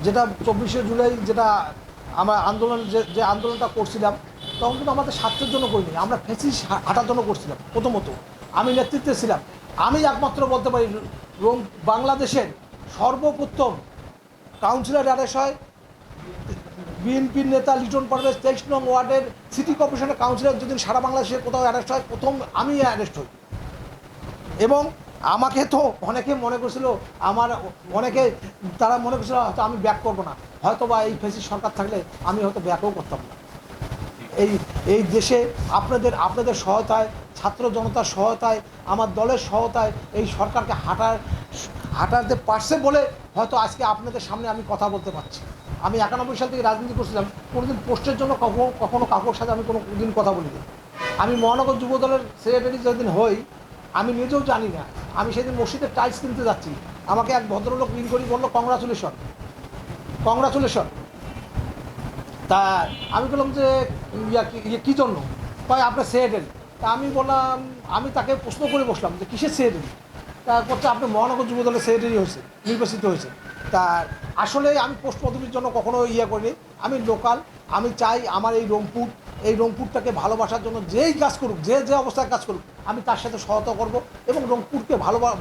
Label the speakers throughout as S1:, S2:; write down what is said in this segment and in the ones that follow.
S1: যেটা 24শে জুলাই যেটা আমরা আন্দোলন যে আন্দোলনটা করছিলাম তখন কিন্তু আমাদের স্বার্থের জন্য করিনি, আমরা ফেসিস হাঁটার জন্য করছিলাম। প্রথমত আমি নেতৃত্বে ছিলাম, আমি একমাত্র বলতে পারি বাংলাদেশের সর্বপ্রথম কাউন্সিলর অ্যারেস্ট হয় বিএনপির নেতা লিটন পারভেজ 23 নং ওয়ার্ডের সিটি কর্পোরেশনের কাউন্সিলর যেদিন সারা বাংলাদেশের কোথাও অ্যারেস্ট হয় প্রথম আমি অ্যারেস্ট হই। এবং আমাকে তো অনেকে মনে করছিল, অনেকে তারা মনে করছিল হয়তো আমি ব্যাক করবো না, হয়তো বা এই ফেসিস সরকার থাকলে আমি হয়তো ব্যাকও করতাম না। এই দেশে আপনাদের সহায়তায়, ছাত্র জনতার সহায়তায়, আমার দলের সহায়তায় এই সরকারকে হাঁটাতে পারছে বলে হয়তো আজকে আপনাদের সামনে আমি কথা বলতে পারছি। আমি 91 সাল থেকে রাজনীতি করছিলাম, কোনোদিন পোস্টের জন্য কখনো কাকুর সাথে আমি কোনো দিন কথা বলিনি। আমি মহানগর যুব দলের সেক্রেটারি যেদিন হই আমি নিজেও জানি না, আমি সেদিন মসজিদের টাইলস কিনতে যাচ্ছি, আমাকে এক ভদ্রলোক রিং করি বললো কংগ্রাচুলেশন। তা আমি বললাম যে কী জন্য? তাই আপনার সেক্রেটারি। তা আমি বললাম, আমি তাকে প্রশ্ন করে বসলাম যে কিসের সেক্রেটারি? তা করছে আপনি মহানগর যুব দলের সেক্রেটারি হয়েছে, নির্বাচিত হয়েছে। তা আসলে আমি পোস্ট পদবীর জন্য কখনো করিনি, আমি লোকাল। আমি চাই আমার এই রংপুরটাকে ভালোবাসার জন্য যেই কাজ করুক, যে অবস্থায় কাজ করুক, আমি তার সাথে সহায়তা করব এবং রংপুরকে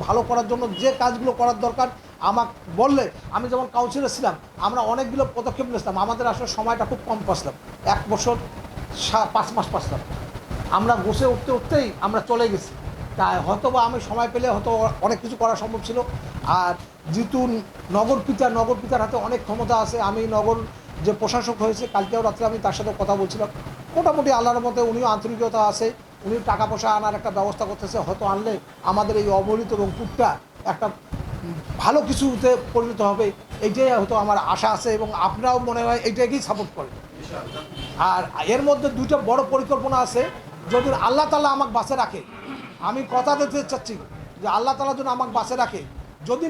S1: ভালো করার জন্য যে কাজগুলো করার দরকার আমাকে বললে, আমি যেমন কাউন্সিলর ছিলাম আমরা অনেকগুলো পদক্ষেপ নিয়েছিলাম, আমাদের আসলে সময়টা খুব কম পাচ্ছিলাম, 1 বছর 5 মাস পাচ্ছিলাম, আমরা বসে উঠতেই আমরা চলে গেছি। তাই হয়তো বা আমি সময় পেলে হয়তো অনেক কিছু করা সম্ভব ছিল। আর যেহেতু নগর পিতার হাতে অনেক ক্ষমতা আছে, আমি নগর যে প্রশাসক হয়েছে কালকেও রাত্রে আমি তার সাথে কথা বলছিলাম, মোটামুটি আল্লাহর মধ্যে উনিও আন্তরিকতা আছে, উনি টাকা পয়সা আনার একটা ব্যবস্থা করতেছে, হয়তো আনলে আমাদের এই অবহেলিত রংপুরটা একটা ভালো কিছুতে পরিণত হবে, এইটাই হয়তো আমার আশা আছে এবং আপনারাও মনে হয় এইটাকেই সাপোর্ট করেন। আর এর মধ্যে 2টা বড় পরিকল্পনা আছে, যদি আল্লাহ তাআলা আমাকে বাঁচে রাখে, আমি কথা দিতে চাচ্ছি যে আল্লাহ তাআলা যেন আমাকে বাঁচে রাখে, যদি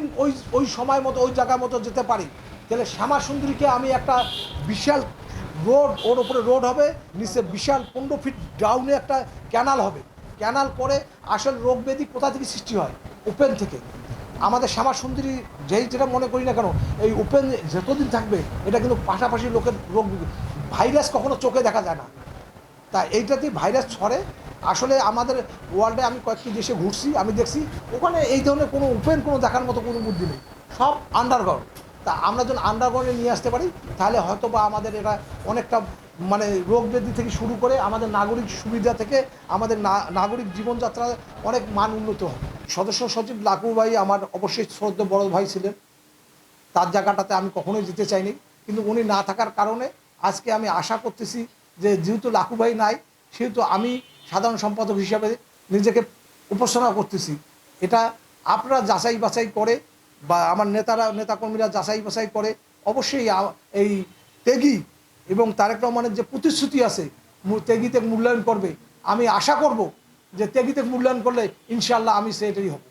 S1: ওই সময় মতো ওই জায়গা মতো যেতে পারি, তাহলে শ্যামা সুন্দরীকে আমি একটা বিশাল ওর উপরে রোড হবে, নিচে বিশাল 15 ফিট ডাউনে একটা ক্যানাল হবে, ক্যানাল করে আসল রোগ ব্যাধি কোথা থেকে সৃষ্টি হয়? ওপেন থেকে। আমাদের শ্যামা সুন্দরী যেটা মনে করি না কেন, এই ওপেন যতদিন থাকবে এটা কিন্তু পাশাপাশি লোকের রোগ, ভাইরাস কখনো চোখে দেখা যায় না, তা এইটাতেই ভাইরাস ছড়ে। আসলে আমাদের ওয়ার্ল্ডে আমি কয়েকটি দেশে ঘুরছি, আমি দেখছি ওখানে এই ধরনের কোনো ওপেন কোনো দেখার মতো কোনো বুদ্ধি নেই, সব আন্ডারগ্রাউন্ড। তা আমরা যখন আন্ডারগ্রাউন্ডে নিয়ে আসতে পারি তাহলে হয়তো বা আমাদের এটা অনেকটা মানে রোগ ব্যাধি থেকে শুরু করে আমাদের নাগরিক সুবিধা থেকে আমাদের নাগরিক জীবনযাত্রা অনেক মান উন্নত হবে। সদস্য সচিব লাকু ভাই আমার অবশ্যই শ্রদ্ধেয় বড় ভাই ছিলেন, তার জায়গাটাতে আমি কখনোই যেতে চাইনি, কিন্তু উনি না থাকার কারণে আজকে আমি আশা করতেছি যে যেহেতু লাকু ভাই নাই, সেহেতু আমি সাধারণ সম্পাদক হিসাবে নিজেকে উপস্থাপনা করতেছি। এটা আপনারা যাচাই বাছাই করে বা আমার নেতাকর্মীরা যাচাই বাছাই করে অবশ্যই এই ত্যাগী এবং তারেক রহমানের যে প্রতিশ্রুতি আছে ত্যাগীতে মূল্যায়ন করবে। আমি আশা করব যে ত্যাগীতে মূল্যায়ন করলে ইনশাআল্লাহ আমি সেটাই হব।